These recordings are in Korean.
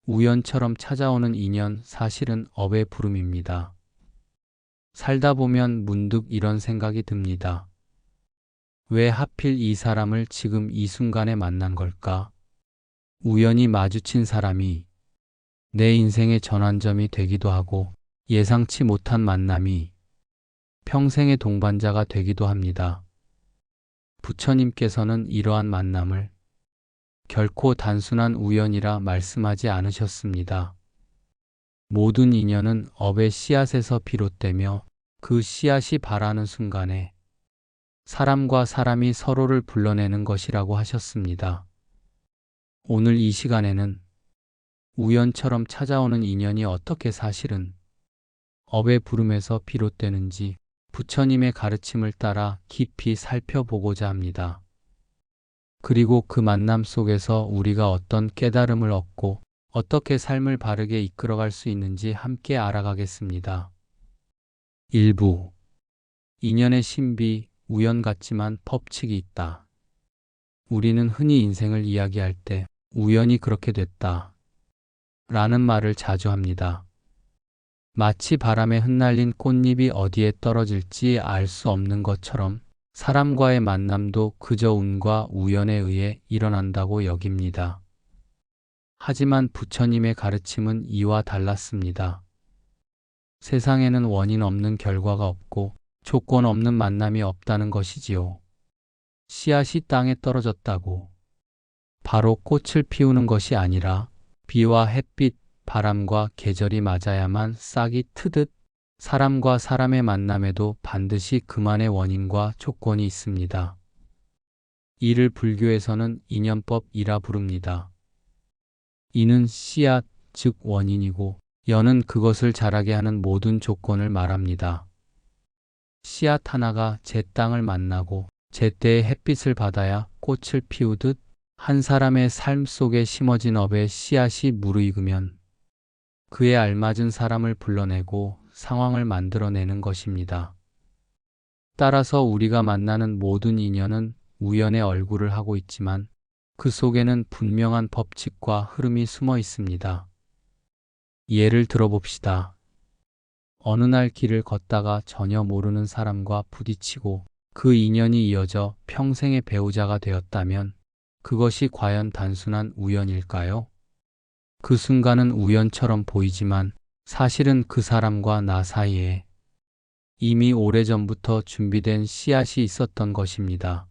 우연처럼 찾아오는 인연, 사실은 업의 부름입니다. 살다 보면 문득 이런 생각이 듭니다. 왜 하필 이 사람을 지금 이 순간에 만난 걸까? 우연히 마주친 사람이 내 인생의 전환점이 되기도 하고, 예상치 못한 만남이 평생의 동반자가 되기도 합니다. 부처님께서는 이러한 만남을 결코 단순한 우연이라 말씀하지 않으셨습니다. 모든 인연은 업의 씨앗에서 비롯되며, 그 씨앗이 발하는 순간에 사람과 사람이 서로를 불러내는 것이라고 하셨습니다. 오늘 이 시간에는 우연처럼 찾아오는 인연이 어떻게 사실은 업의 부름에서 비롯되는지 부처님의 가르침을 따라 깊이 살펴보고자 합니다. 그리고 그 만남 속에서 우리가 어떤 깨달음을 얻고 어떻게 삶을 바르게 이끌어갈 수 있는지 함께 알아가겠습니다. 1부. 인연의 신비, 우연 같지만 법칙이 있다. 우리는 흔히 인생을 이야기할 때 우연히 그렇게 됐다 라는 말을 자주 합니다. 마치 바람에 흩날린 꽃잎이 어디에 떨어질지 알 수 없는 것처럼 사람과의 만남도 그저 운과 우연에 의해 일어난다고 여깁니다. 하지만 부처님의 가르침은 이와 달랐습니다. 세상에는 원인 없는 결과가 없고 조건 없는 만남이 없다는 것이지요. 씨앗이 땅에 떨어졌다고 바로 꽃을 피우는 것이 아니라 비와 햇빛, 바람과 계절이 맞아야만 싹이 트듯 사람과 사람의 만남에도 반드시 그만의 원인과 조건이 있습니다. 이를 불교에서는 인연법이라 부릅니다. 인은 씨앗, 즉 원인이고, 연은 그것을 자라게 하는 모든 조건을 말합니다. 씨앗 하나가 제 땅을 만나고 제때의 햇빛을 받아야 꽃을 피우듯 한 사람의 삶 속에 심어진 업의 씨앗이 무르익으면 그에 알맞은 사람을 불러내고 상황을 만들어내는 것입니다. 따라서 우리가 만나는 모든 인연은 우연의 얼굴을 하고 있지만 그 속에는 분명한 법칙과 흐름이 숨어 있습니다. 예를 들어봅시다. 어느 날 길을 걷다가 전혀 모르는 사람과 부딪히고 그 인연이 이어져 평생의 배우자가 되었다면 그것이 과연 단순한 우연일까요? 그 순간은 우연처럼 보이지만 사실은 그 사람과 나 사이에 이미 오래전부터 준비된 씨앗이 있었던 것입니다.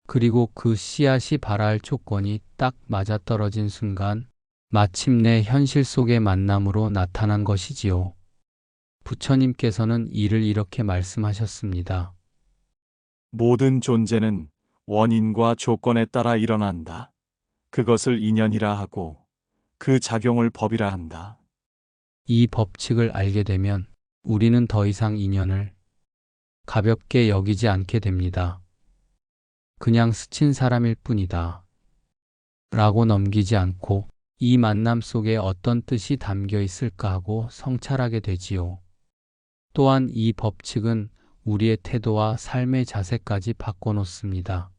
그리고 그 씨앗이 발할 조건이 딱 맞아떨어진 순간 마침내 현실 속의 만남으로 나타난 것이지요. 부처님께서는 이를 이렇게 말씀하셨습니다. 모든 존재는 원인과 조건에 따라 일어난다. 그것을 인연이라 하고 그 작용을 법이라 한다. 이 법칙을 알게 되면 우리는 더 이상 인연을 가볍게 여기지 않게 됩니다. 그냥 스친 사람일 뿐이다 라고 넘기지 않고 이 만남 속에 어떤 뜻이 담겨 있을까 하고 성찰하게 되지요. 또한 이 법칙은 우리의 태도와 삶의 자세까지 바꿔놓습니다.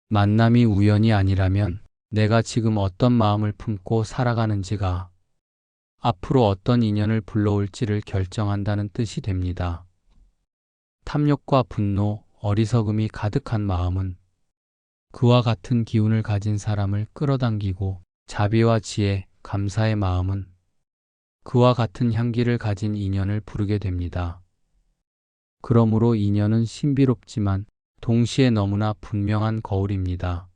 만남이 우연이 아니라면 내가 지금 어떤 마음을 품고 살아가는지가 앞으로 어떤 인연을 불러올지를 결정한다는 뜻이 됩니다. 탐욕과 분노, 어리석음이 가득한 마음은 그와 같은 기운을 가진 사람을 끌어당기고, 자비와 지혜, 감사의 마음은 그와 같은 향기를 가진 인연을 부르게 됩니다. 그러므로 인연은 신비롭지만 동시에 너무나 분명한 거울입니다.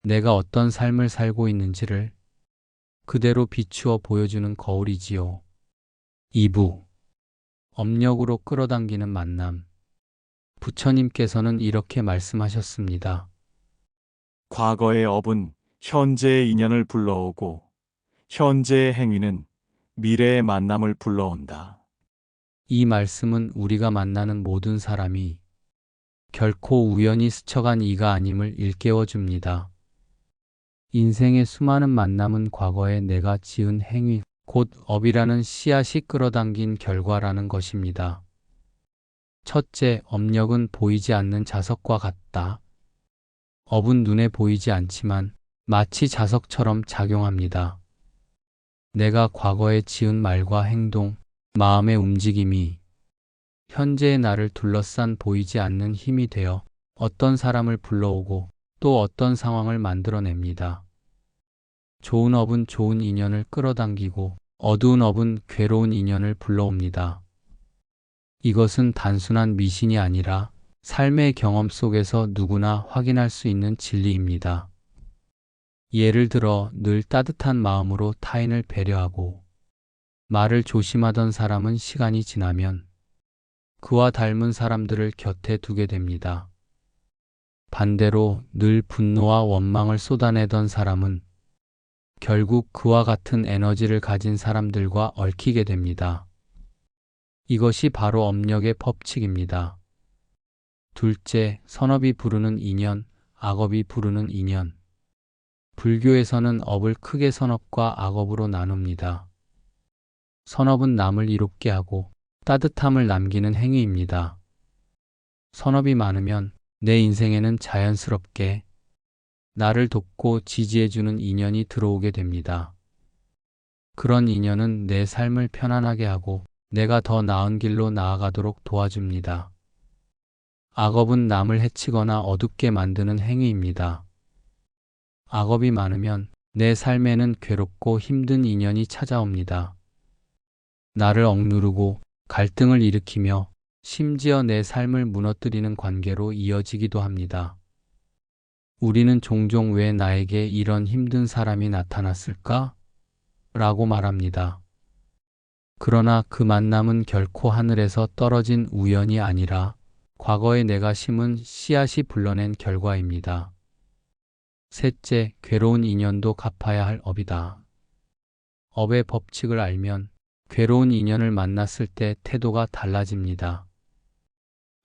내가 어떤 삶을 살고 있는지를 그대로 비추어 보여주는 거울이지요. 2부. 업력으로 끌어당기는 만남. 부처님께서는 이렇게 말씀하셨습니다. 과거의 업은 현재의 인연을 불러오고 현재의 행위는 미래의 만남을 불러온다. 이 말씀은 우리가 만나는 모든 사람이 결코 우연히 스쳐간 이가 아님을 일깨워 줍니다. 인생의 수많은 만남은 과거에 내가 지은 행위, 곧 업이라는 씨앗이 끌어당긴 결과라는 것입니다. 첫째, 업력은 보이지 않는 자석과 같다. 업은 눈에 보이지 않지만 마치 자석처럼 작용합니다. 내가 과거에 지은 말과 행동, 마음의 움직임이 현재의 나를 둘러싼 보이지 않는 힘이 되어 어떤 사람을 불러오고 또 어떤 상황을 만들어냅니다. 좋은 업은 좋은 인연을 끌어당기고 어두운 업은 괴로운 인연을 불러옵니다. 이것은 단순한 미신이 아니라 삶의 경험 속에서 누구나 확인할 수 있는 진리입니다. 예를 들어 늘 따뜻한 마음으로 타인을 배려하고 말을 조심하던 사람은 시간이 지나면 그와 닮은 사람들을 곁에 두게 됩니다. 반대로 늘 분노와 원망을 쏟아내던 사람은 결국 그와 같은 에너지를 가진 사람들과 얽히게 됩니다. 이것이 바로 업력의 법칙입니다. 둘째, 선업이 부르는 인연, 악업이 부르는 인연. 불교에서는 업을 크게 선업과 악업으로 나눕니다. 선업은 남을 이롭게 하고 따뜻함을 남기는 행위입니다. 선업이 많으면 내 인생에는 자연스럽게 나를 돕고 지지해주는 인연이 들어오게 됩니다. 그런 인연은 내 삶을 편안하게 하고 내가 더 나은 길로 나아가도록 도와줍니다. 악업은 남을 해치거나 어둡게 만드는 행위입니다. 악업이 많으면 내 삶에는 괴롭고 힘든 인연이 찾아옵니다. 나를 억누르고 갈등을 일으키며 심지어 내 삶을 무너뜨리는 관계로 이어지기도 합니다. 우리는 종종 왜 나에게 이런 힘든 사람이 나타났을까? 라고 말합니다. 그러나 그 만남은 결코 하늘에서 떨어진 우연이 아니라 과거에 내가 심은 씨앗이 불러낸 결과입니다. 셋째, 괴로운 인연도 갚아야 할 업이다. 업의 법칙을 알면 괴로운 인연을 만났을 때 태도가 달라집니다.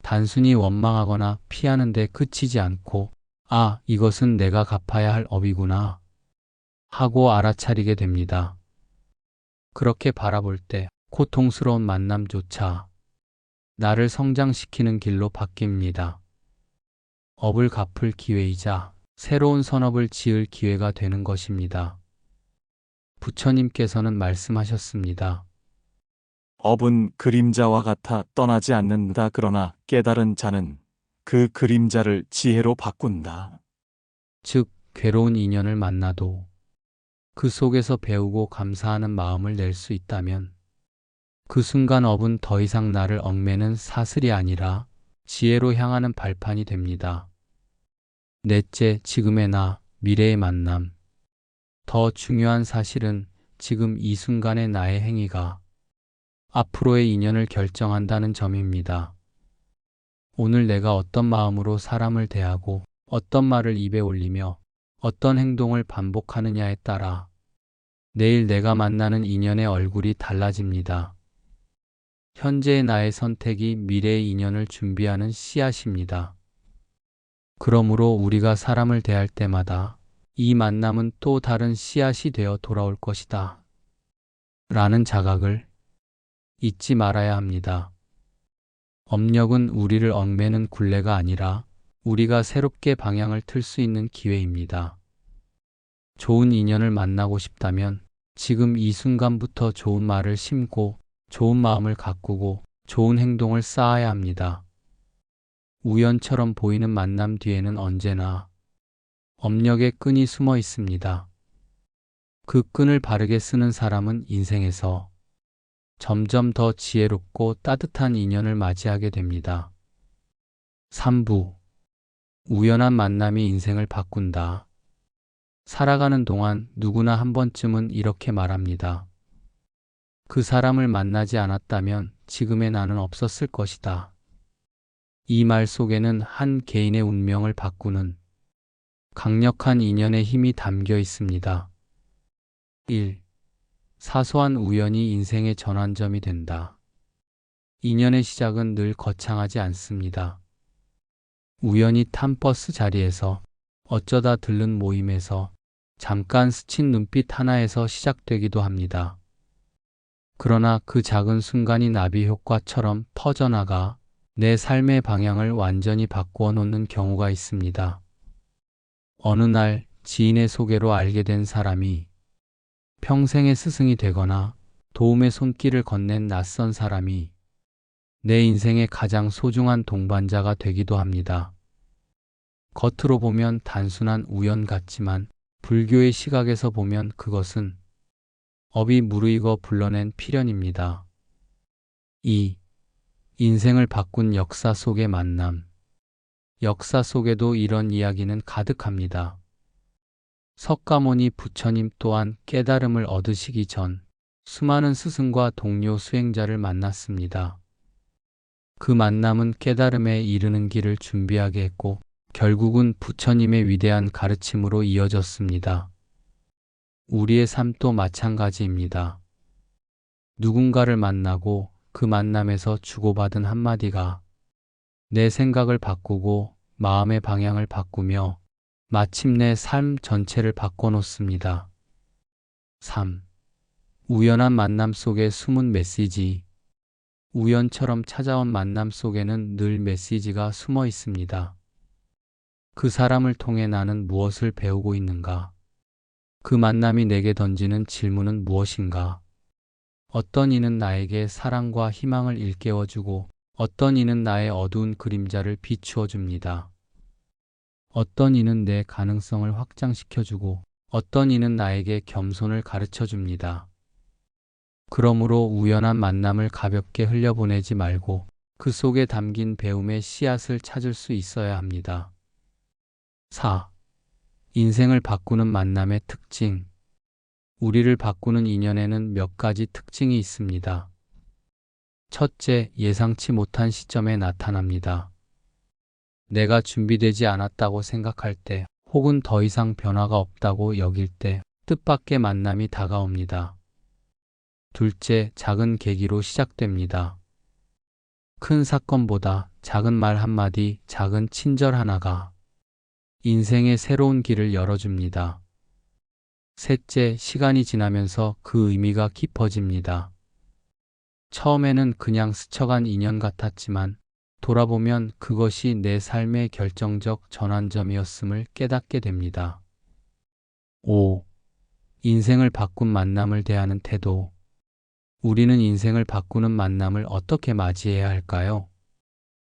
단순히 원망하거나 피하는 데 그치지 않고 아, 이것은 내가 갚아야 할 업이구나 하고 알아차리게 됩니다. 그렇게 바라볼 때 고통스러운 만남조차 나를 성장시키는 길로 바뀝니다. 업을 갚을 기회이자 새로운 선업을 지을 기회가 되는 것입니다. 부처님께서는 말씀하셨습니다. 업은 그림자와 같아 떠나지 않는다. 그러나 깨달은 자는 그 그림자를 지혜로 바꾼다. 즉, 괴로운 인연을 만나도 그 속에서 배우고 감사하는 마음을 낼 수 있다면 그 순간 업은 더 이상 나를 얽매는 사슬이 아니라 지혜로 향하는 발판이 됩니다. 넷째, 지금의 나, 미래의 만남. 더 중요한 사실은 지금 이 순간의 나의 행위가 앞으로의 인연을 결정한다는 점입니다. 오늘 내가 어떤 마음으로 사람을 대하고 어떤 말을 입에 올리며 어떤 행동을 반복하느냐에 따라 내일 내가 만나는 인연의 얼굴이 달라집니다. 현재의 나의 선택이 미래의 인연을 준비하는 씨앗입니다. 그러므로 우리가 사람을 대할 때마다 이 만남은 또 다른 씨앗이 되어 돌아올 것이다. 라는 자각을 잊지 말아야 합니다. 업력은 우리를 얽매는 굴레가 아니라 우리가 새롭게 방향을 틀 수 있는 기회입니다. 좋은 인연을 만나고 싶다면 지금 이 순간부터 좋은 말을 심고 좋은 마음을 가꾸고 좋은 행동을 쌓아야 합니다. 우연처럼 보이는 만남 뒤에는 언제나 업력의 끈이 숨어 있습니다. 그 끈을 바르게 쓰는 사람은 인생에서 점점 더 지혜롭고 따뜻한 인연을 맞이하게 됩니다. 3부. 우연한 만남이 인생을 바꾼다. 살아가는 동안 누구나 한 번쯤은 이렇게 말합니다. 그 사람을 만나지 않았다면 지금의 나는 없었을 것이다. 이 말 속에는 한 개인의 운명을 바꾸는 강력한 인연의 힘이 담겨 있습니다. 1. 사소한 우연이 인생의 전환점이 된다. 인연의 시작은 늘 거창하지 않습니다. 우연히 탄 버스 자리에서, 어쩌다 들른 모임에서, 잠깐 스친 눈빛 하나에서 시작되기도 합니다. 그러나 그 작은 순간이 나비 효과처럼 퍼져나가 내 삶의 방향을 완전히 바꾸어 놓는 경우가 있습니다. 어느 날 지인의 소개로 알게 된 사람이 평생의 스승이 되거나 도움의 손길을 건넨 낯선 사람이 내 인생의 가장 소중한 동반자가 되기도 합니다. 겉으로 보면 단순한 우연 같지만 불교의 시각에서 보면 그것은 업이 무르익어 불러낸 필연입니다. 2. 인생을 바꾼 역사 속의 만남. 역사 속에도 이런 이야기는 가득합니다. 석가모니 부처님 또한 깨달음을 얻으시기 전 수많은 스승과 동료 수행자를 만났습니다. 그 만남은 깨달음에 이르는 길을 준비하게 했고 결국은 부처님의 위대한 가르침으로 이어졌습니다. 우리의 삶도 마찬가지입니다. 누군가를 만나고 그 만남에서 주고받은 한마디가 내 생각을 바꾸고 마음의 방향을 바꾸며 마침내 삶 전체를 바꿔놓습니다. 3. 우연한 만남 속의 숨은 메시지. 우연처럼 찾아온 만남 속에는 늘 메시지가 숨어 있습니다. 그 사람을 통해 나는 무엇을 배우고 있는가? 그 만남이 내게 던지는 질문은 무엇인가? 어떤 이는 나에게 사랑과 희망을 일깨워주고 어떤 이는 나의 어두운 그림자를 비추어 줍니다. 어떤 이는 내 가능성을 확장시켜주고 어떤 이는 나에게 겸손을 가르쳐 줍니다. 그러므로 우연한 만남을 가볍게 흘려보내지 말고 그 속에 담긴 배움의 씨앗을 찾을 수 있어야 합니다. 4. 인생을 바꾸는 만남의 특징. 우리를 바꾸는 인연에는 몇 가지 특징이 있습니다. 첫째, 예상치 못한 시점에 나타납니다. 내가 준비되지 않았다고 생각할 때, 혹은 더 이상 변화가 없다고 여길 때, 뜻밖의 만남이 다가옵니다. 둘째, 작은 계기로 시작됩니다. 큰 사건보다 작은 말 한마디, 작은 친절 하나가 인생의 새로운 길을 열어줍니다. 셋째, 시간이 지나면서 그 의미가 깊어집니다. 처음에는 그냥 스쳐간 인연 같았지만 돌아보면 그것이 내 삶의 결정적 전환점이었음을 깨닫게 됩니다. 5. 인생을 바꾼 만남을 대하는 태도. 우리는 인생을 바꾸는 만남을 어떻게 맞이해야 할까요?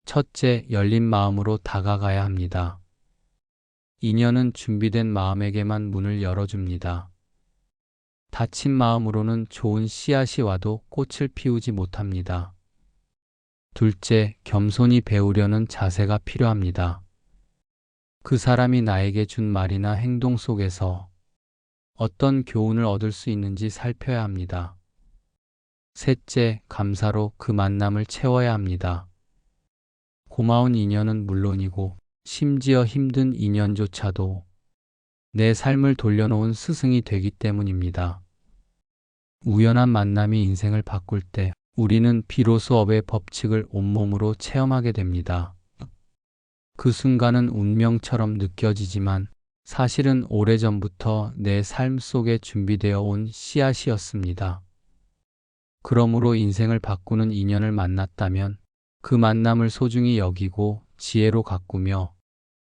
첫째, 열린 마음으로 다가가야 합니다. 인연은 준비된 마음에게만 문을 열어줍니다. 닫힌 마음으로는 좋은 씨앗이 와도 꽃을 피우지 못합니다. 둘째, 겸손히 배우려는 자세가 필요합니다. 그 사람이 나에게 준 말이나 행동 속에서 어떤 교훈을 얻을 수 있는지 살펴야 합니다. 셋째, 감사로 그 만남을 채워야 합니다. 고마운 인연은 물론이고 심지어 힘든 인연조차도 내 삶을 돌려놓은 스승이 되기 때문입니다. 우연한 만남이 인생을 바꿀 때 우리는 비로소 업의 법칙을 온몸으로 체험하게 됩니다. 그 순간은 운명처럼 느껴지지만 사실은 오래전부터 내 삶 속에 준비되어 온 씨앗이었습니다. 그러므로 인생을 바꾸는 인연을 만났다면 그 만남을 소중히 여기고 지혜로 가꾸며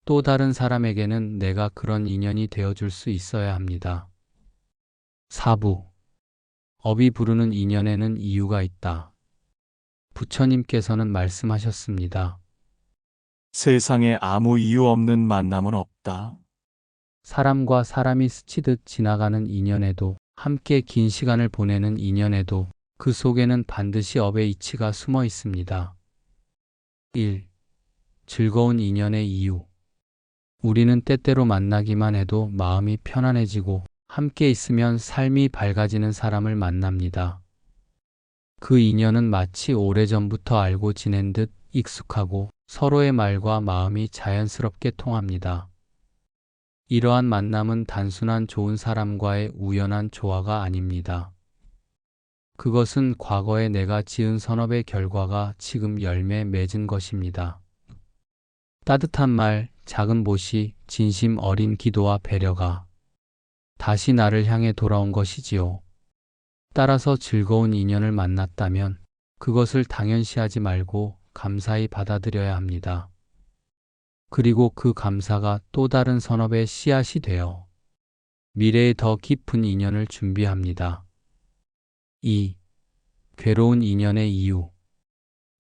또 다른 사람에게는 내가 그런 인연이 되어줄 수 있어야 합니다. 4부. 업이 부르는 인연에는 이유가 있다. 부처님께서는 말씀하셨습니다. 세상에 아무 이유 없는 만남은 없다. 사람과 사람이 스치듯 지나가는 인연에도 함께 긴 시간을 보내는 인연에도 그 속에는 반드시 업의 이치가 숨어 있습니다. 1. 즐거운 인연의 이유. 우리는 때때로 만나기만 해도 마음이 편안해지고 함께 있으면 삶이 밝아지는 사람을 만납니다. 그 인연은 마치 오래전부터 알고 지낸 듯 익숙하고 서로의 말과 마음이 자연스럽게 통합니다. 이러한 만남은 단순한 좋은 사람과의 우연한 조화가 아닙니다. 그것은 과거에 내가 지은 선업의 결과가 지금 열매 맺은 것입니다. 따뜻한 말, 작은 보시, 진심 어린 기도와 배려가 다시 나를 향해 돌아온 것이지요. 따라서 즐거운 인연을 만났다면 그것을 당연시하지 말고 감사히 받아들여야 합니다. 그리고 그 감사가 또 다른 선업의 씨앗이 되어 미래에 더 깊은 인연을 준비합니다. 2. 괴로운 인연의 이유.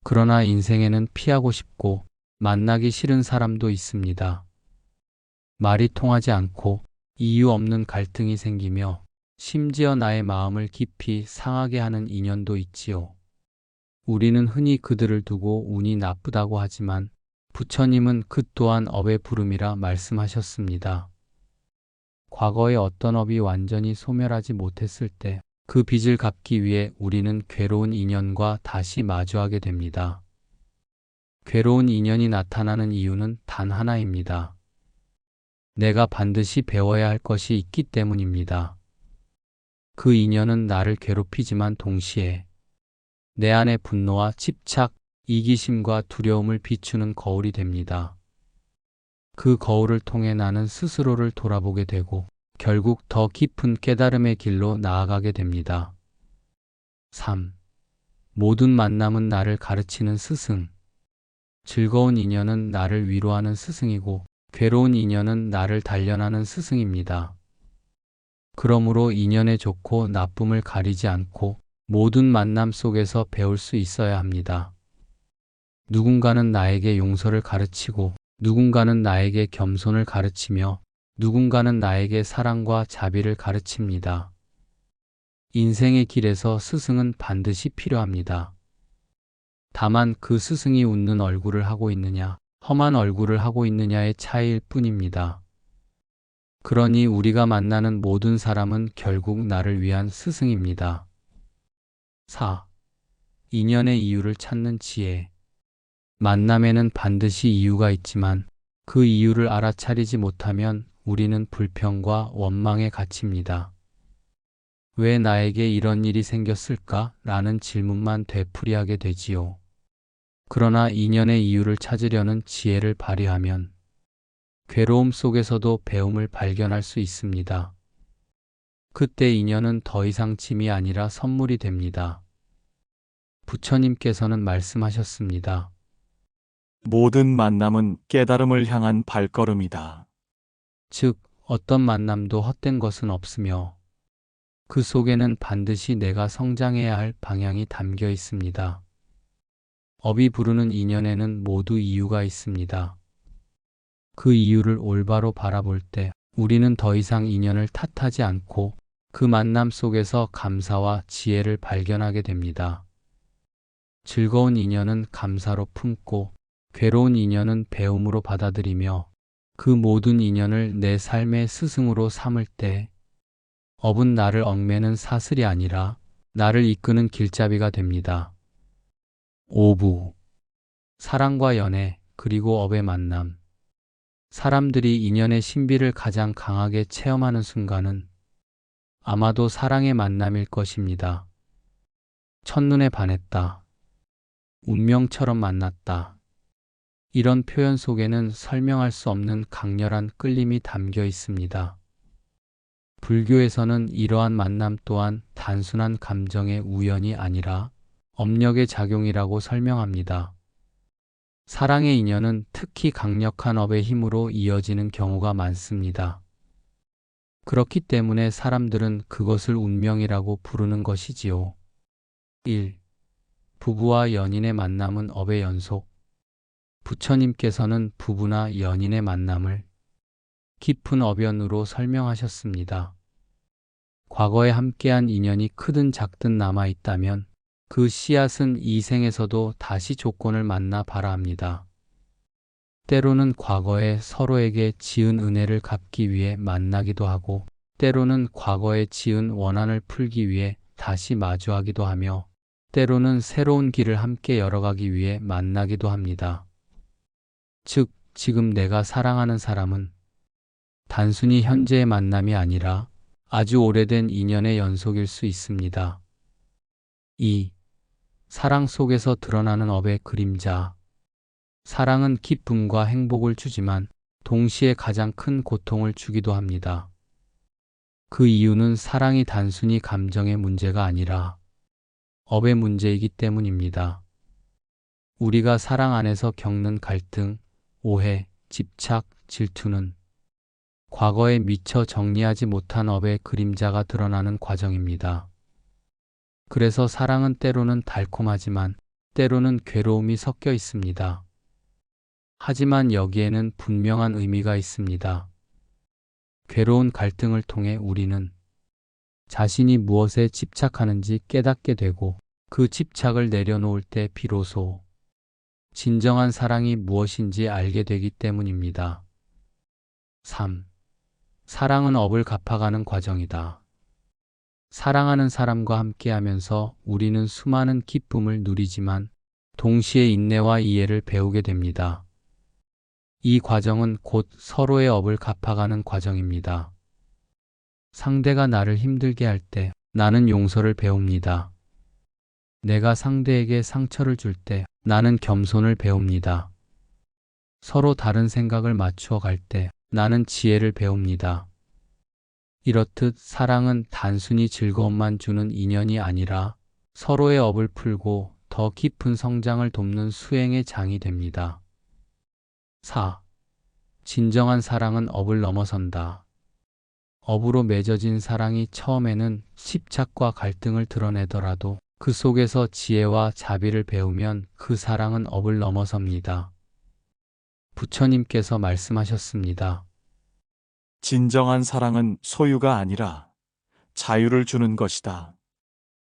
그러나 인생에는 피하고 싶고 만나기 싫은 사람도 있습니다. 말이 통하지 않고 이유 없는 갈등이 생기며 심지어 나의 마음을 깊이 상하게 하는 인연도 있지요. 우리는 흔히 그들을 두고 운이 나쁘다고 하지만 부처님은 그 또한 업의 부름이라 말씀하셨습니다. 과거의 어떤 업이 완전히 소멸하지 못했을 때 그 빚을 갚기 위해 우리는 괴로운 인연과 다시 마주하게 됩니다. 괴로운 인연이 나타나는 이유는 단 하나입니다. 내가 반드시 배워야 할 것이 있기 때문입니다. 그 인연은 나를 괴롭히지만 동시에 내 안의 분노와 집착, 이기심과 두려움을 비추는 거울이 됩니다. 그 거울을 통해 나는 스스로를 돌아보게 되고 결국 더 깊은 깨달음의 길로 나아가게 됩니다. 3. 모든 만남은 나를 가르치는 스승. 즐거운 인연은 나를 위로하는 스승이고 괴로운 인연은 나를 단련하는 스승입니다. 그러므로 인연의 좋고 나쁨을 가리지 않고 모든 만남 속에서 배울 수 있어야 합니다. 누군가는 나에게 용서를 가르치고 누군가는 나에게 겸손을 가르치며 누군가는 나에게 사랑과 자비를 가르칩니다. 인생의 길에서 스승은 반드시 필요합니다. 다만 그 스승이 웃는 얼굴을 하고 있느냐, 험한 얼굴을 하고 있느냐의 차이일 뿐입니다. 그러니 우리가 만나는 모든 사람은 결국 나를 위한 스승입니다. 4. 인연의 이유를 찾는 지혜. 만남에는 반드시 이유가 있지만 그 이유를 알아차리지 못하면 우리는 불평과 원망에 갇힙니다. 왜 나에게 이런 일이 생겼을까? 라는 질문만 되풀이하게 되지요. 그러나 인연의 이유를 찾으려는 지혜를 발휘하면 괴로움 속에서도 배움을 발견할 수 있습니다. 그때 인연은 더 이상 짐이 아니라 선물이 됩니다. 부처님께서는 말씀하셨습니다. 모든 만남은 깨달음을 향한 발걸음이다. 즉, 어떤 만남도 헛된 것은 없으며 그 속에는 반드시 내가 성장해야 할 방향이 담겨 있습니다. 업이 부르는 인연에는 모두 이유가 있습니다. 그 이유를 올바로 바라볼 때 우리는 더 이상 인연을 탓하지 않고 그 만남 속에서 감사와 지혜를 발견하게 됩니다. 즐거운 인연은 감사로 품고 괴로운 인연은 배움으로 받아들이며 그 모든 인연을 내 삶의 스승으로 삼을 때 업은 나를 얽매는 사슬이 아니라 나를 이끄는 길잡이가 됩니다. 5부. 사랑과 연애 그리고 업의 만남. 사람들이 인연의 신비를 가장 강하게 체험하는 순간은 아마도 사랑의 만남일 것입니다. 첫눈에 반했다. 운명처럼 만났다. 이런 표현 속에는 설명할 수 없는 강렬한 끌림이 담겨 있습니다. 불교에서는 이러한 만남 또한 단순한 감정의 우연이 아니라 업력의 작용이라고 설명합니다. 사랑의 인연은 특히 강력한 업의 힘으로 이어지는 경우가 많습니다. 그렇기 때문에 사람들은 그것을 운명이라고 부르는 것이지요. 1. 부부와 연인의 만남은 업의 연속. 부처님께서는 부부나 연인의 만남을 깊은 업연으로 설명하셨습니다. 과거에 함께한 인연이 크든 작든 남아있다면 그 씨앗은 이 생에서도 다시 조건을 만나 바라합니다. 때로는 과거에 서로에게 지은 은혜를 갚기 위해 만나기도 하고 때로는 과거에 지은 원한을 풀기 위해 다시 마주하기도 하며 때로는 새로운 길을 함께 열어가기 위해 만나기도 합니다. 즉, 지금 내가 사랑하는 사람은 단순히 현재의 만남이 아니라 아주 오래된 인연의 연속일 수 있습니다. 2. 사랑 속에서 드러나는 업의 그림자. 사랑은 기쁨과 행복을 주지만 동시에 가장 큰 고통을 주기도 합니다. 그 이유는 사랑이 단순히 감정의 문제가 아니라 업의 문제이기 때문입니다. 우리가 사랑 안에서 겪는 갈등, 오해, 집착, 질투는 과거에 미처 정리하지 못한 업의 그림자가 드러나는 과정입니다. 그래서 사랑은 때로는 달콤하지만 때로는 괴로움이 섞여 있습니다. 하지만 여기에는 분명한 의미가 있습니다. 괴로운 갈등을 통해 우리는 자신이 무엇에 집착하는지 깨닫게 되고 그 집착을 내려놓을 때 비로소 진정한 사랑이 무엇인지 알게 되기 때문입니다. 3. 사랑은 업을 갚아가는 과정이다. 사랑하는 사람과 함께하면서 우리는 수많은 기쁨을 누리지만 동시에 인내와 이해를 배우게 됩니다. 이 과정은 곧 서로의 업을 갚아가는 과정입니다. 상대가 나를 힘들게 할 때 나는 용서를 배웁니다. 내가 상대에게 상처를 줄 때 나는 겸손을 배웁니다. 서로 다른 생각을 맞추어 갈 때 나는 지혜를 배웁니다. 이렇듯 사랑은 단순히 즐거움만 주는 인연이 아니라 서로의 업을 풀고 더 깊은 성장을 돕는 수행의 장이 됩니다. 4. 진정한 사랑은 업을 넘어선다. 업으로 맺어진 사랑이 처음에는 집착과 갈등을 드러내더라도 그 속에서 지혜와 자비를 배우면 그 사랑은 업을 넘어섭니다. 부처님께서 말씀하셨습니다. 진정한 사랑은 소유가 아니라 자유를 주는 것이다.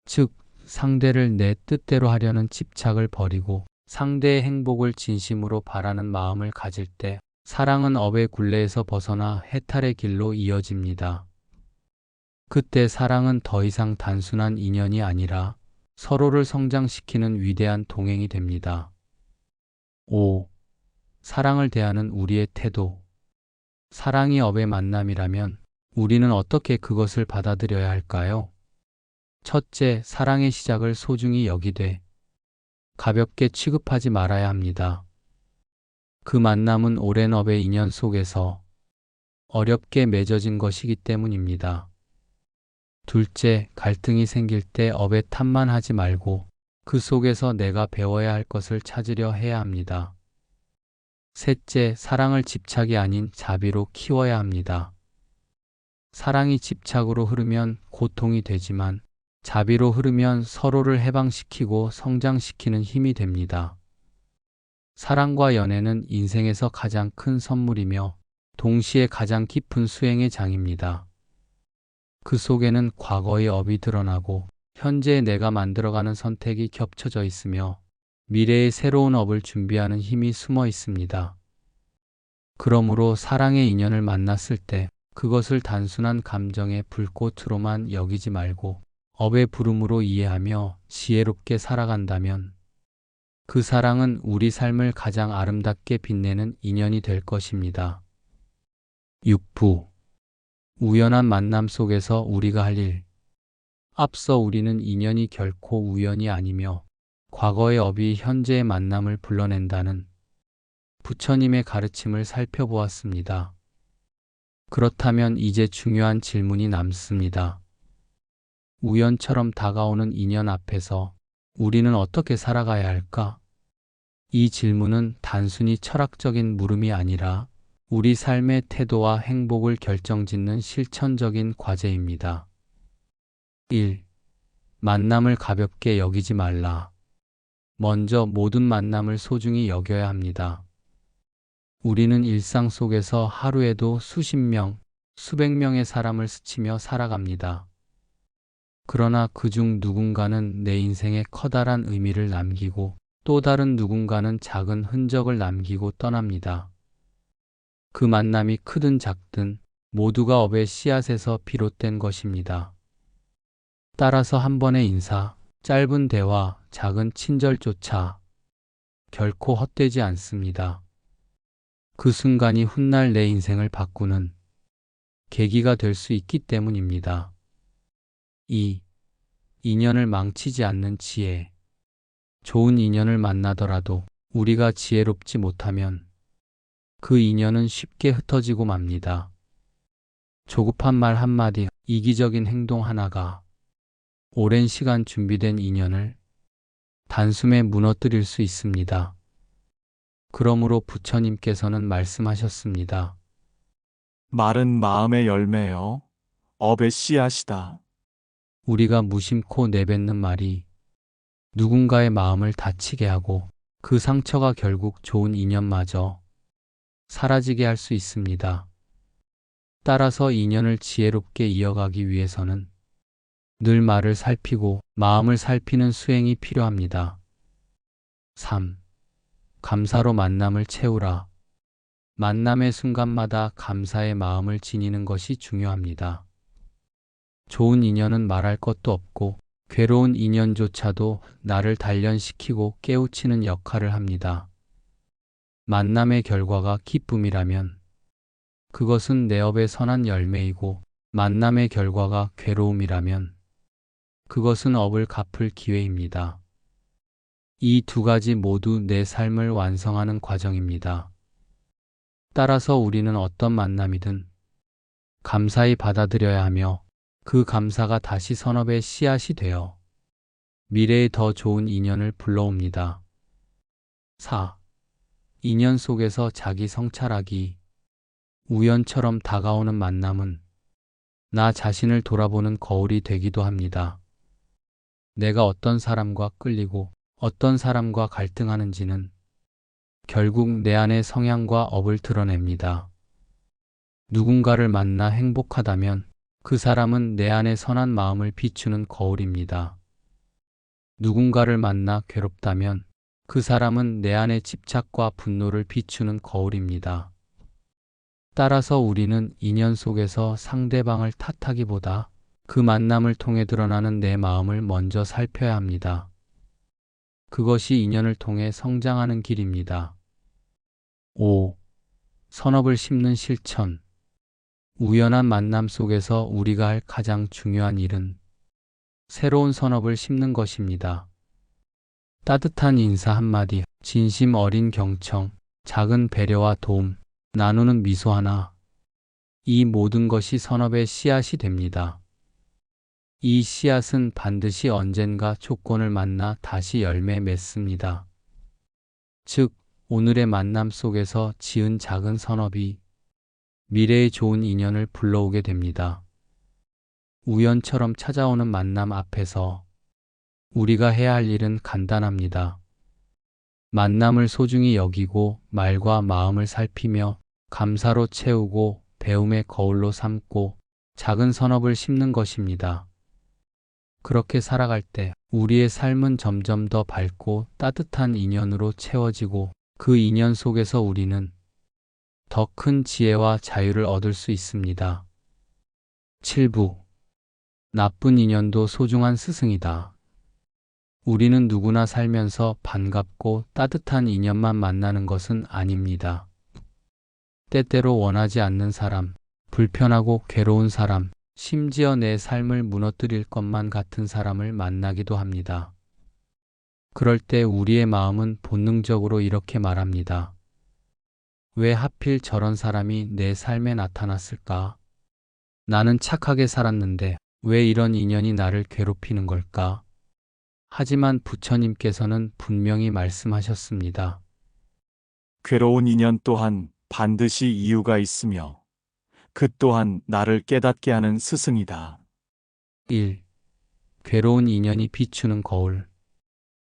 즉, 상대를 내 뜻대로 하려는 집착을 버리고 상대의 행복을 진심으로 바라는 마음을 가질 때 사랑은 업의 굴레에서 벗어나 해탈의 길로 이어집니다. 그때 사랑은 더 이상 단순한 인연이 아니라 서로를 성장시키는 위대한 동행이 됩니다. 5. 사랑을 대하는 우리의 태도. 사랑이 업의 만남이라면 우리는 어떻게 그것을 받아들여야 할까요? 첫째, 사랑의 시작을 소중히 여기되 가볍게 취급하지 말아야 합니다. 그 만남은 오랜 업의 인연 속에서 어렵게 맺어진 것이기 때문입니다. 둘째, 갈등이 생길 때 업에 탓만 하지 말고 그 속에서 내가 배워야 할 것을 찾으려 해야 합니다. 셋째, 사랑을 집착이 아닌 자비로 키워야 합니다. 사랑이 집착으로 흐르면 고통이 되지만 자비로 흐르면 서로를 해방시키고 성장시키는 힘이 됩니다. 사랑과 연애는 인생에서 가장 큰 선물이며 동시에 가장 깊은 수행의 장입니다. 그 속에는 과거의 업이 드러나고 현재의 내가 만들어가는 선택이 겹쳐져 있으며 미래의 새로운 업을 준비하는 힘이 숨어 있습니다. 그러므로 사랑의 인연을 만났을 때 그것을 단순한 감정의 불꽃으로만 여기지 말고 업의 부름으로 이해하며 지혜롭게 살아간다면 그 사랑은 우리 삶을 가장 아름답게 빛내는 인연이 될 것입니다. 6부. 우연한 만남 속에서 우리가 할 일. 앞서 우리는 인연이 결코 우연이 아니며 과거의 업이 현재의 만남을 불러낸다는 부처님의 가르침을 살펴보았습니다. 그렇다면 이제 중요한 질문이 남습니다. 우연처럼 다가오는 인연 앞에서 우리는 어떻게 살아가야 할까? 이 질문은 단순히 철학적인 물음이 아니라 우리 삶의 태도와 행복을 결정짓는 실천적인 과제입니다. 1. 만남을 가볍게 여기지 말라. 먼저 모든 만남을 소중히 여겨야 합니다. 우리는 일상 속에서 하루에도 수십 명, 수백 명의 사람을 스치며 살아갑니다. 그러나 그중 누군가는 내 인생에 커다란 의미를 남기고 또 다른 누군가는 작은 흔적을 남기고 떠납니다. 그 만남이 크든 작든 모두가 업의 씨앗에서 비롯된 것입니다. 따라서 한 번의 인사, 짧은 대화, 작은 친절조차 결코 헛되지 않습니다. 그 순간이 훗날 내 인생을 바꾸는 계기가 될 수 있기 때문입니다. 2. 인연을 망치지 않는 지혜. 좋은 인연을 만나더라도 우리가 지혜롭지 못하면 그 인연은 쉽게 흩어지고 맙니다. 조급한 말 한마디, 이기적인 행동 하나가 오랜 시간 준비된 인연을 단숨에 무너뜨릴 수 있습니다. 그러므로 부처님께서는 말씀하셨습니다. 마른 마음의 열매요. 업의 씨앗이다. 우리가 무심코 내뱉는 말이 누군가의 마음을 다치게 하고 그 상처가 결국 좋은 인연마저 사라지게 할 수 있습니다. 따라서 인연을 지혜롭게 이어가기 위해서는 늘 말을 살피고 마음을 살피는 수행이 필요합니다. 3. 감사로 만남을 채우라. 만남의 순간마다 감사의 마음을 지니는 것이 중요합니다. 좋은 인연은 말할 것도 없고 괴로운 인연조차도 나를 단련시키고 깨우치는 역할을 합니다. 만남의 결과가 기쁨이라면 그것은 내 업의 선한 열매이고 만남의 결과가 괴로움이라면 그것은 업을 갚을 기회입니다. 이 두 가지 모두 내 삶을 완성하는 과정입니다. 따라서 우리는 어떤 만남이든 감사히 받아들여야 하며 그 감사가 다시 선업의 씨앗이 되어 미래에 더 좋은 인연을 불러옵니다. 4. 인연 속에서 자기 성찰하기. 우연처럼 다가오는 만남은 나 자신을 돌아보는 거울이 되기도 합니다. 내가 어떤 사람과 끌리고 어떤 사람과 갈등하는지는 결국 내 안의 성향과 업을 드러냅니다. 누군가를 만나 행복하다면 그 사람은 내 안의 선한 마음을 비추는 거울입니다. 누군가를 만나 괴롭다면 그 사람은 내 안의 집착과 분노를 비추는 거울입니다. 따라서 우리는 인연 속에서 상대방을 탓하기보다 그 만남을 통해 드러나는 내 마음을 먼저 살펴야 합니다. 그것이 인연을 통해 성장하는 길입니다. 5. 선업을 심는 실천. 우연한 만남 속에서 우리가 할 가장 중요한 일은 새로운 선업을 심는 것입니다. 따뜻한 인사 한마디, 진심 어린 경청, 작은 배려와 도움, 나누는 미소 하나, 이 모든 것이 선업의 씨앗이 됩니다. 이 씨앗은 반드시 언젠가 조건을 만나 다시 열매 맺습니다. 즉, 오늘의 만남 속에서 지은 작은 선업이 미래의 좋은 인연을 불러오게 됩니다. 우연처럼 찾아오는 만남 앞에서 우리가 해야 할 일은 간단합니다. 만남을 소중히 여기고 말과 마음을 살피며 감사로 채우고 배움의 거울로 삼고 작은 선업을 심는 것입니다. 그렇게 살아갈 때 우리의 삶은 점점 더 밝고 따뜻한 인연으로 채워지고 그 인연 속에서 우리는 더 큰 지혜와 자유를 얻을 수 있습니다. 7부. 나쁜 인연도 소중한 스승이다. 우리는 누구나 살면서 반갑고 따뜻한 인연만 만나는 것은 아닙니다. 때때로 원하지 않는 사람, 불편하고 괴로운 사람, 심지어 내 삶을 무너뜨릴 것만 같은 사람을 만나기도 합니다. 그럴 때 우리의 마음은 본능적으로 이렇게 말합니다. 왜 하필 저런 사람이 내 삶에 나타났을까? 나는 착하게 살았는데 왜 이런 인연이 나를 괴롭히는 걸까? 하지만 부처님께서는 분명히 말씀하셨습니다. 괴로운 인연 또한 반드시 이유가 있으며 그 또한 나를 깨닫게 하는 스승이다. 1. 괴로운 인연이 비추는 거울.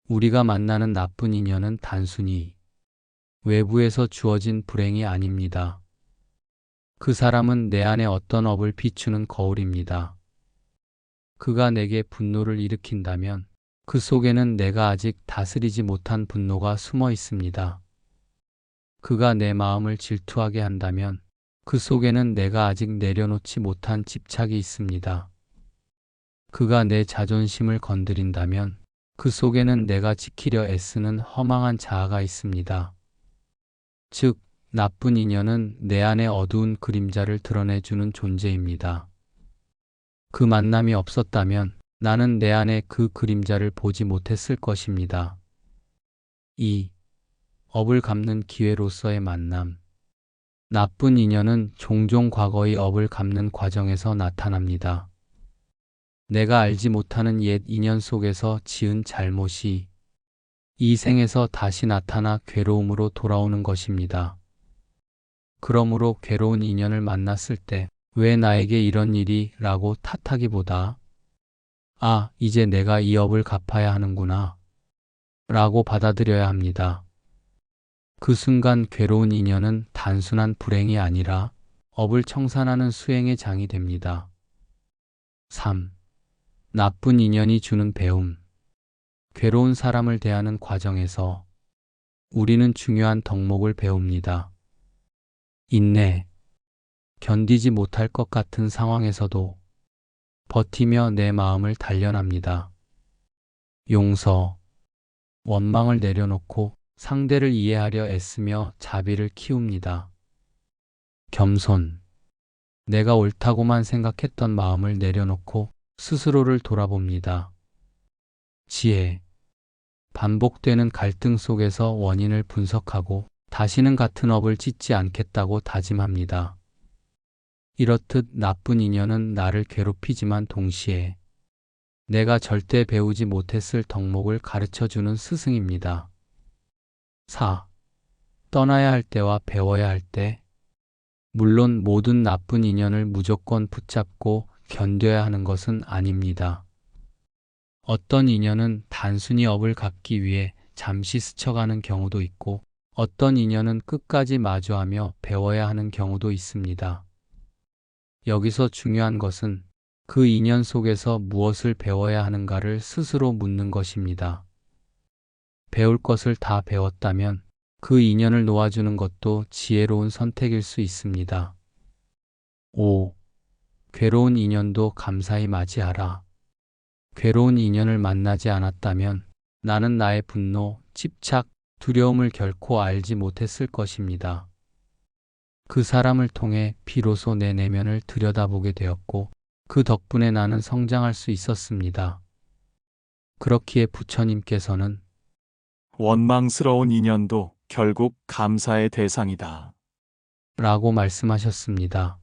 우리가 만나는 나쁜 인연은 단순히 외부에서 주어진 불행이 아닙니다. 그 사람은 내 안에 어떤 업을 비추는 거울입니다. 그가 내게 분노를 일으킨다면 그 속에는 내가 아직 다스리지 못한 분노가 숨어 있습니다. 그가 내 마음을 질투하게 한다면 그 속에는 내가 아직 내려놓지 못한 집착이 있습니다. 그가 내 자존심을 건드린다면 그 속에는 내가 지키려 애쓰는 허망한 자아가 있습니다. 즉, 나쁜 인연은 내 안의 어두운 그림자를 드러내주는 존재입니다. 그 만남이 없었다면 나는 내 안에 그 그림자를 보지 못했을 것입니다. 2. 업을 갚는 기회로서의 만남. 나쁜 인연은 종종 과거의 업을 갚는 과정에서 나타납니다. 내가 알지 못하는 옛 인연 속에서 지은 잘못이 이 생에서 다시 나타나 괴로움으로 돌아오는 것입니다. 그러므로 괴로운 인연을 만났을 때 왜 나에게 이런 일이 라고 탓하기보다 아, 이제 내가 이 업을 갚아야 하는구나 라고 받아들여야 합니다. 그 순간 괴로운 인연은 단순한 불행이 아니라 업을 청산하는 수행의 장이 됩니다. 3. 나쁜 인연이 주는 배움. 괴로운 사람을 대하는 과정에서 우리는 중요한 덕목을 배웁니다. 인내. 견디지 못할 것 같은 상황에서도 버티며 내 마음을 단련합니다. 용서. 원망을 내려놓고 상대를 이해하려 애쓰며 자비를 키웁니다. 겸손. 내가 옳다고만 생각했던 마음을 내려놓고 스스로를 돌아봅니다. 지혜. 반복되는 갈등 속에서 원인을 분석하고 다시는 같은 업을 짓지 않겠다고 다짐합니다. 이렇듯 나쁜 인연은 나를 괴롭히지만 동시에 내가 절대 배우지 못했을 덕목을 가르쳐주는 스승입니다. 4. 떠나야 할 때와 배워야 할 때. 물론 모든 나쁜 인연을 무조건 붙잡고 견뎌야 하는 것은 아닙니다. 어떤 인연은 단순히 업을 갚기 위해 잠시 스쳐가는 경우도 있고 어떤 인연은 끝까지 마주하며 배워야 하는 경우도 있습니다. 여기서 중요한 것은 그 인연 속에서 무엇을 배워야 하는가를 스스로 묻는 것입니다. 배울 것을 다 배웠다면 그 인연을 놓아주는 것도 지혜로운 선택일 수 있습니다. 5. 괴로운 인연도 감사히 맞이하라. 괴로운 인연을 만나지 않았다면 나는 나의 분노, 집착, 두려움을 결코 알지 못했을 것입니다. 그 사람을 통해 비로소 내 내면을 들여다보게 되었고 그 덕분에 나는 성장할 수 있었습니다. 그렇기에 부처님께서는 원망스러운 인연도 결국 감사의 대상이다. 라고 말씀하셨습니다.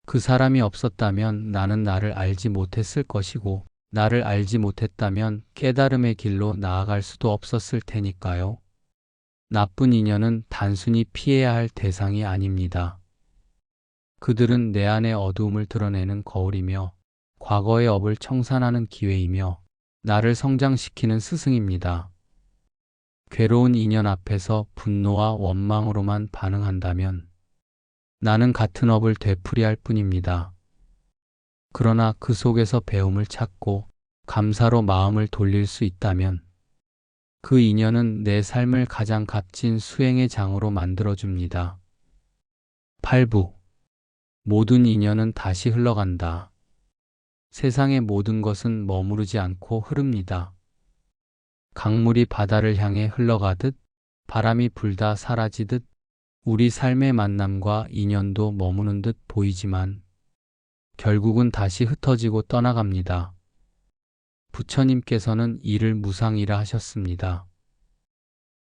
그 사람이 없었다면 나는 나를 알지 못했을 것이고 나를 알지 못했다면 깨달음의 길로 나아갈 수도 없었을 테니까요. 나쁜 인연은 단순히 피해야 할 대상이 아닙니다. 그들은 내 안의 어두움을 드러내는 거울이며 과거의 업을 청산하는 기회이며 나를 성장시키는 스승입니다. 괴로운 인연 앞에서 분노와 원망으로만 반응한다면 나는 같은 업을 되풀이할 뿐입니다. 그러나 그 속에서 배움을 찾고 감사로 마음을 돌릴 수 있다면 그 인연은 내 삶을 가장 값진 수행의 장으로 만들어줍니다. 8부. 모든 인연은 다시 흘러간다. 세상의 모든 것은 머무르지 않고 흐릅니다. 강물이 바다를 향해 흘러가듯 바람이 불다 사라지듯 우리 삶의 만남과 인연도 머무는 듯 보이지만 결국은 다시 흩어지고 떠나갑니다. 부처님께서는 이를 무상이라 하셨습니다.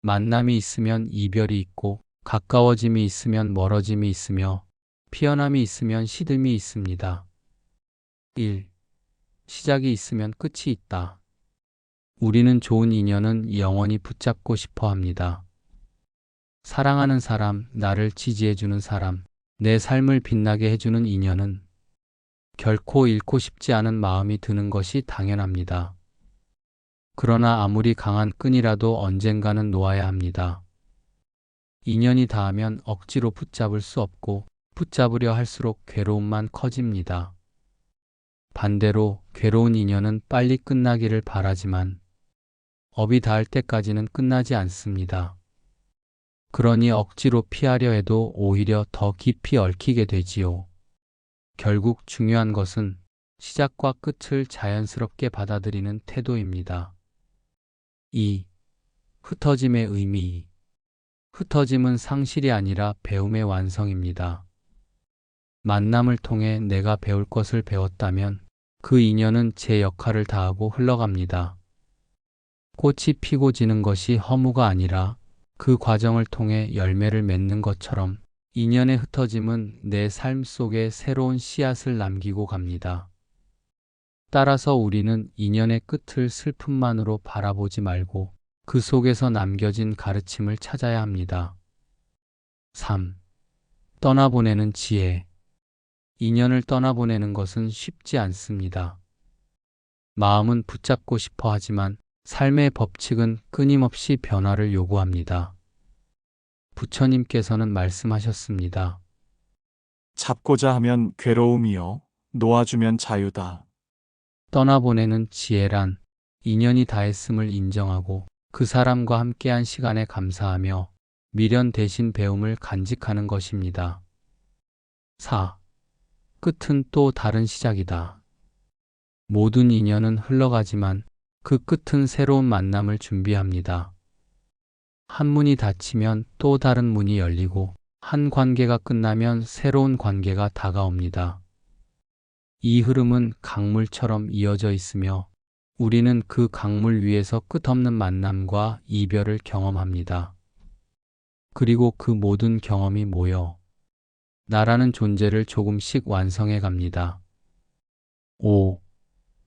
만남이 있으면 이별이 있고 가까워짐이 있으면 멀어짐이 있으며 피어남이 있으면 시듦이 있습니다. 1. 시작이 있으면 끝이 있다. 우리는 좋은 인연은 영원히 붙잡고 싶어 합니다. 사랑하는 사람, 나를 지지해주는 사람, 내 삶을 빛나게 해주는 인연은 결코 잃고 싶지 않은 마음이 드는 것이 당연합니다. 그러나 아무리 강한 끈이라도 언젠가는 놓아야 합니다. 인연이 닿으면 억지로 붙잡을 수 없고 붙잡으려 할수록 괴로움만 커집니다. 반대로 괴로운 인연은 빨리 끝나기를 바라지만 업이 닿을 때까지는 끝나지 않습니다. 그러니 억지로 피하려 해도 오히려 더 깊이 얽히게 되지요. 결국 중요한 것은 시작과 끝을 자연스럽게 받아들이는 태도입니다. 2. 흩어짐의 의미. 흩어짐은 상실이 아니라 배움의 완성입니다. 만남을 통해 내가 배울 것을 배웠다면 그 인연은 제 역할을 다하고 흘러갑니다. 꽃이 피고 지는 것이 허무가 아니라 그 과정을 통해 열매를 맺는 것처럼 인연의 흩어짐은 내 삶 속에 새로운 씨앗을 남기고 갑니다. 따라서 우리는 인연의 끝을 슬픔만으로 바라보지 말고 그 속에서 남겨진 가르침을 찾아야 합니다. 3. 떠나보내는 지혜. 인연을 떠나보내는 것은 쉽지 않습니다. 마음은 붙잡고 싶어 하지만 삶의 법칙은 끊임없이 변화를 요구합니다. 부처님께서는 말씀하셨습니다. 잡고자 하면 괴로움이요. 놓아주면 자유다. 떠나보내는 지혜란 인연이 다했음을 인정하고 그 사람과 함께한 시간에 감사하며 미련 대신 배움을 간직하는 것입니다. 4. 끝은 또 다른 시작이다. 모든 인연은 흘러가지만 그 끝은 새로운 만남을 준비합니다. 한 문이 닫히면 또 다른 문이 열리고 한 관계가 끝나면 새로운 관계가 다가옵니다. 이 흐름은 강물처럼 이어져 있으며 우리는 그 강물 위에서 끝없는 만남과 이별을 경험합니다. 그리고 그 모든 경험이 모여 나라는 존재를 조금씩 완성해 갑니다. 5.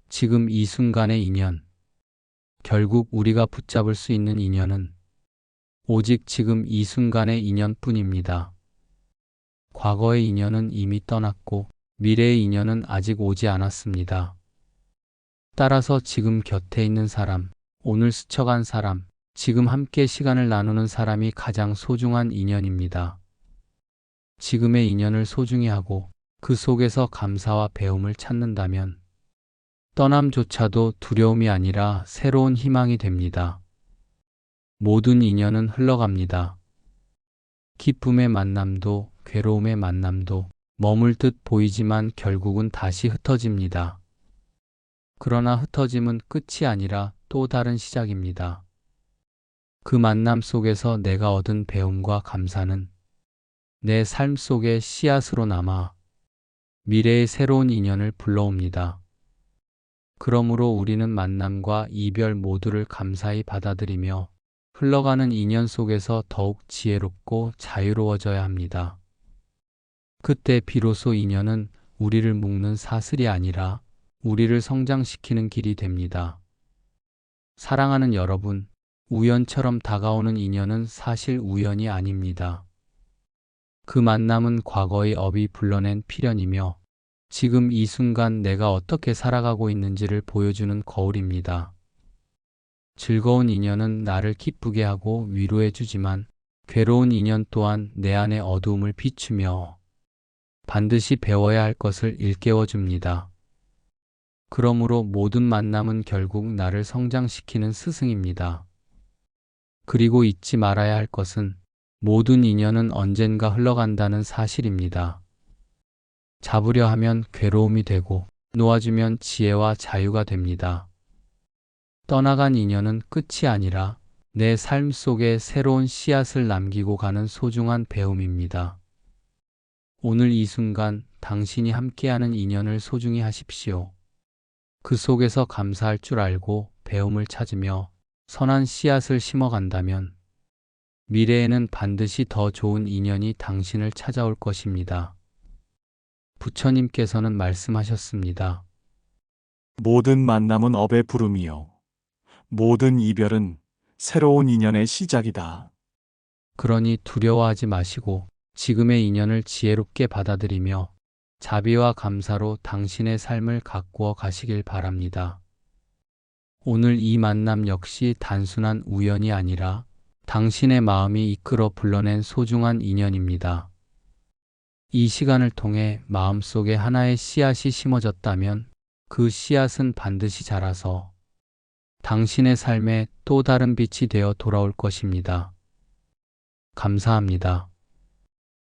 지금 이 순간의 인연. 결국 우리가 붙잡을 수 있는 인연은 오직 지금 이 순간의 인연뿐입니다. 과거의 인연은 이미 떠났고 미래의 인연은 아직 오지 않았습니다. 따라서 지금 곁에 있는 사람, 오늘 스쳐간 사람, 지금 함께 시간을 나누는 사람이 가장 소중한 인연입니다. 지금의 인연을 소중히 하고 그 속에서 감사와 배움을 찾는다면 떠남조차도 두려움이 아니라 새로운 희망이 됩니다. 모든 인연은 흘러갑니다. 기쁨의 만남도 괴로움의 만남도 머물 듯 보이지만 결국은 다시 흩어집니다. 그러나 흩어짐은 끝이 아니라 또 다른 시작입니다. 그 만남 속에서 내가 얻은 배움과 감사는 내 삶 속의 씨앗으로 남아 미래의 새로운 인연을 불러옵니다. 그러므로 우리는 만남과 이별 모두를 감사히 받아들이며 흘러가는 인연 속에서 더욱 지혜롭고 자유로워져야 합니다. 그때 비로소 인연은 우리를 묶는 사슬이 아니라 우리를 성장시키는 길이 됩니다. 사랑하는 여러분, 우연처럼 다가오는 인연은 사실 우연이 아닙니다. 그 만남은 과거의 업이 불러낸 필연이며 지금 이 순간 내가 어떻게 살아가고 있는지를 보여주는 거울입니다. 즐거운 인연은 나를 기쁘게 하고 위로해 주지만 괴로운 인연 또한 내 안의 어두움을 비추며 반드시 배워야 할 것을 일깨워 줍니다. 그러므로 모든 만남은 결국 나를 성장시키는 스승입니다. 그리고 잊지 말아야 할 것은 모든 인연은 언젠가 흘러간다는 사실입니다. 잡으려 하면 괴로움이 되고 놓아주면 지혜와 자유가 됩니다. 떠나간 인연은 끝이 아니라 내 삶 속에 새로운 씨앗을 남기고 가는 소중한 배움입니다. 오늘 이 순간 당신이 함께하는 인연을 소중히 하십시오. 그 속에서 감사할 줄 알고 배움을 찾으며 선한 씨앗을 심어간다면 미래에는 반드시 더 좋은 인연이 당신을 찾아올 것입니다. 부처님께서는 말씀하셨습니다. 모든 만남은 업의 부름이요. 모든 이별은 새로운 인연의 시작이다. 그러니 두려워하지 마시고 지금의 인연을 지혜롭게 받아들이며 자비와 감사로 당신의 삶을 가꾸어 가시길 바랍니다. 오늘 이 만남 역시 단순한 우연이 아니라 당신의 마음이 이끌어 불러낸 소중한 인연입니다. 이 시간을 통해 마음속에 하나의 씨앗이 심어졌다면 그 씨앗은 반드시 자라서 당신의 삶에 또 다른 빛이 되어 돌아올 것입니다. 감사합니다.